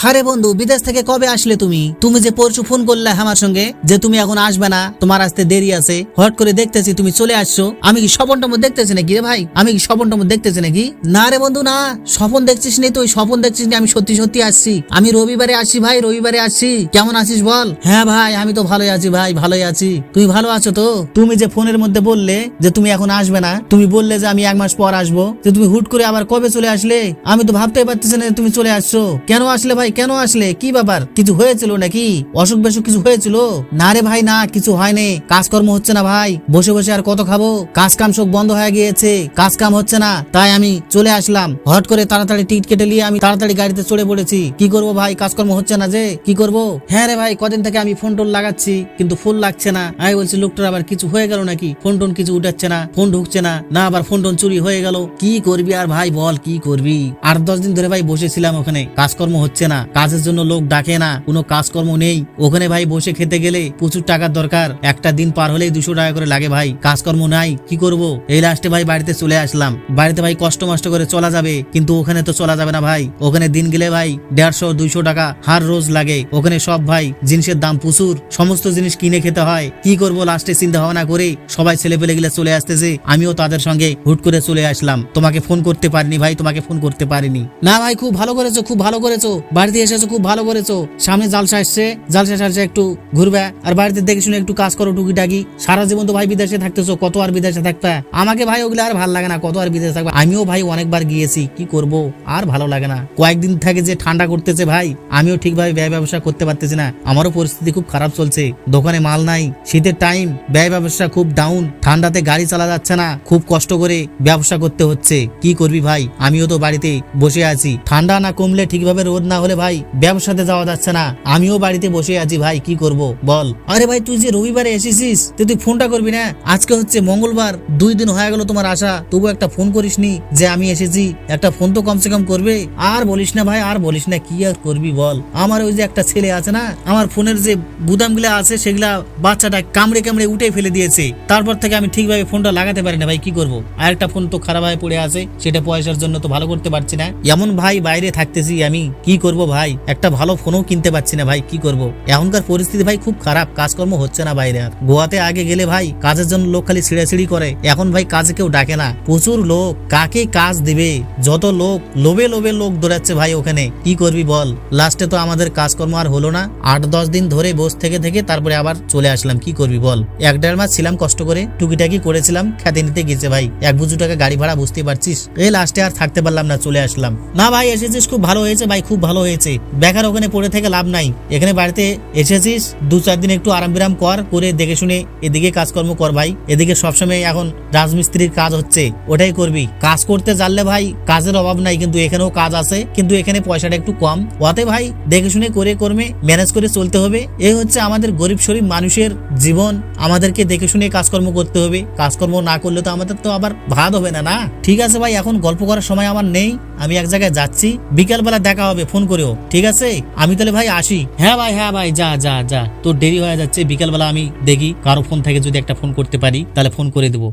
হারে বন্ধু, বিদেশ থেকে কবে আসলে তুমি? তুমি যে পরশু ফোন করলে আমার সঙ্গে যে তুমি এখন আসবে না, তোমার আসতে দেরি আছে। হট করে দেখতেছি তুমি চলে আসছো। আমি কি স্বপনটা দেখতেছি নাকি রে ভাই? আমি কি স্বপনটা দেখতেছি নাকি? না রে বন্ধু না, স্বপন দেখছিস নি তুই? স্বপন দেখছিস নি? আমি সত্যি সত্যি আসছি। আমি রবিবারে আসছি ভাই, রবিবারে আসছি। কেমন আছিস বল? হ্যাঁ ভাই, আমি তো ভালোই আছি ভাই, ভালোই আছি। তুমি ভালো আছো তো? তুমি যে ফোনের মধ্যে বললে যে তুমি এখন আসবে না, তুমি বললে যে আমি 1 মাস পর আসবো, যে তুমি হুট করে আবার কবে চলে আসলে? আমি তো ভাবতেই পারতেছি না তুমি চলে আসছো। কেন আসলে ভাই, কেন আসলে? কি ব্যাপার? কিছু হয়েছিল নাকি? অসুখ বেসুখ কিছু হয়েছিল? না রে ভাই না, কিছু হয়নি। কাজকর্ম হচ্ছে না ভাই, বসে বসে আর কত খাবো? কাজ কাম সব বন্ধ হয়ে গিয়েছে, কাজ কাম হচ্ছে না, তাই আমি চলে আসলাম। হট করে তাড়াতাড়ি টিকিট কেটে নিয়ে আমি তাড়াতাড়ি গাড়িতে চড়ে পড়েছি। কি করবো ভাই, কাজকর্ম হচ্ছে না যে, কি করবো? হ্যাঁ রে ভাই, কদিন থেকে আমি ফোন টোন লাগাচ্ছি কিন্তু ফোন লাগছে না। আমি বলছি লোকটার আবার কিছু হয়ে গেল নাকি? ফোন টোন কিছু উঠাচ্ছে না, ফোন ঢুকছে না, না আবার ফোন টোন চুরি হয়ে গেল। কি করবি আর ভাই বল, কি করবি? 8-10 দিন ধরে ভাই বসেছিলাম ওখানে, কাজকর্ম হচ্ছে না, কাজের জন্য লোক ডাকে না, কোনো কাজকর্ম নেই ওখানে ভাই। বসে খেতে গেলে প্রচুর টাকার দরকার, একটা দিন পার হলেই 200 টাকা করে লাগে ভাই। কাজকর্ম নাই, কি করব? এই লাস্টে ভাই বাড়িতে চলে আসলাম। বাড়িতে ভাই কষ্ট মষ্ট করে চলা যাবে, কিন্তু ওখানে তো চলা যাবে না ভাই। ওখানে দিন গেলে ভাই 150-200 টাকা হার রোজ লাগে। ওখানে সব ভাই জিনিসের দাম প্রচুর, সমস্ত জিনিস কিনে খেতে হয়। কি করব? লাস্টে চিন্তা ভাবনা করে সবাই ছেলে পেলে গেলে চলে আসতেছে, আমিও তাদের সঙ্গে হুট করে চলে আসলাম। তোমাকে ফোন করতে পারিনি ভাই, তোমাকে ফোন করতে পারিনি। না ভাই, খুব ভালো করেছো, খুব ভালো করেছো, বাড়িতে এসেছো, খুব ভালো করেছো। সামনে জালসা আসছে, জালসা সালসা একটু ঘুরবে, আর বাড়িতে দেখে শুনে একটু কাজ করো টুকিটাকি। সারা জীবন তো ভাই বিদেশে থাকতেছো, কত আর বিদেশে থাকবে? আমাকে ভাই ওগুলো আর ভালো লাগে না, কত আর বিদেশে থাকবে? আমিও ভাই অনেকবার গিয়েছি, কি করব? আর ভালো লাগে না। কয়েকদিন থেকে যে ঠান্ডা করতেছে ভাই, আমিও ঠিকভাবে ব্যয় ব্যবসা করতে পারতেছি না। আমারও পরিস্থিতি খুব খারাপ চলছে, দোকানে মাল নাই, শীতের টাইম, ব্যয় ব্যবসা খুব ডাউন, ঠান্ডাতে গাড়ি চালা যাচ্ছে না, খুব কষ্ট করে ব্যবসা করতে হচ্ছে। কি করবি ভাই? আমিও তো বাড়িতে বসে আছি, ঠান্ডা না কমলে, ঠিকভাবে রোদ না হলে ভাই ব্যবসাতে যাওয়া যাচ্ছে না। আমিও বাড়িতে বসে আছি ভাই, কি করব বল? আরে ভাই, তুই যে রবিবারে এসেছিস, তুই ফোনটা করবি না? আজকে হচ্ছে মঙ্গলবার, 2 দিন হয়ে গেল তোমার আসা, তবু একটা ফোন করিসনি যে আমি এসেছি। একটা ফোন তো কমসে কম করবে। আর বলিস না ভাই, আর বলিস না, কি আর করবি বল? আমার ওই যে একটা ছেলে আছে না, আমার ফোনের যে বুদাম গুলা আছে সেগুলা বাচ্চাটা কামড়ে কামড়ে উঠে ফেলে দিয়েছে। তারপর থেকে আমি ঠিকভাবে ফোনটা লাগাতে পারি না ভাই, কি করব? আর একটা ফোন তো খারাপ হয়ে পড়ে আছে, সেটা পয়সার জন্য তো ভালো করতে পারছি না। এমন ভাই বাইরে থাকতেছি আমি, কি করব ভাই? একটা ভালো ফোনও কিনতে পারছি না ভাই, কি করব? এখনকার পরিস্থিতি ভাই খুব খারাপ, কাজকর্ম হচ্ছে না বাইরে। আর গোয়াতে আগে গেলে ভাই কাজের জন্য লোক খালি ছিঁড়াছিড়ি করে, এখন ভাই কাজে কেউ ডাকে না, প্রচুর লোক, কাকে কাজ দিবে? যত লোক, লোভে লোভে লোক দৌড়াচ্ছে ভাই ওখানে, কি করবি বল? লাস্টে তো আমাদের কাজকর্ম আর হলো না। 8-10 দিন ধরে বস থেকে থেকে তারপরে আবার চলে আসলাম, কি করবি বল? 1-1.5 মাস ছিলাম, কষ্ট করে টুকিটাকি করেছিলাম, খেতে নিতে গেছে ভাই 1 টাকা গাড়ি ভাড়া, বুঝতে পারছিস? এই লাস্টে আর থাকতে পারলাম না, চলে আসলাম। না ভাই এসেছিস, খুব ভালো হয়েছে ভাই, খুব ভালো হয়েছে। বেকার ওখানে পড়ে থেকে লাভ নাই, এখানে বাড়িতে এসেছিস, 2-4 দিন একটু আরাম বিরাম কর, করে দেখে শুনে এদিকে কাজকর্ম কর ভাই। এদিকে সবসময় এখন রাজমিস্ত্রির কাজ হচ্ছে, ওটাই করবি। কাজ করতে জানলে ভাই কাজের অভাব নাই, কিন্তু এখানেও কাজ আছে, কিন্তু এখানে পয়সাটা একটু কম। ওতে ভাই দেখে শুনে করে কর্মে ম্যানেজ করে চলতে হবে। এই হচ্ছে আমাদের গরিব শরীফ মানুষের জীবন, আমাদেরকে দেখে শুনে কাজকর্ম করতে হবে। কাজকর্ম না করলে তো আমাদের তো আবার ভাত হবে না। না ঠিক আছে ভাই, এখন গল্প করার সময় আমার নেই, আমি এক জায়গায় যাচ্ছি, বিকালবেলা দেখা হবে ফোন করেও, ঠিক আছে? আমি তাহলে ভাই আসি। হ্যাঁ ভাই যা যা যা, তোর দেরি হয়ে যাচ্ছে, বিকালবেলা আমি দেখি কারো ফোন থেকে যদি একটা ফোন করতে পারি তাহলে ফোন করে দেবো।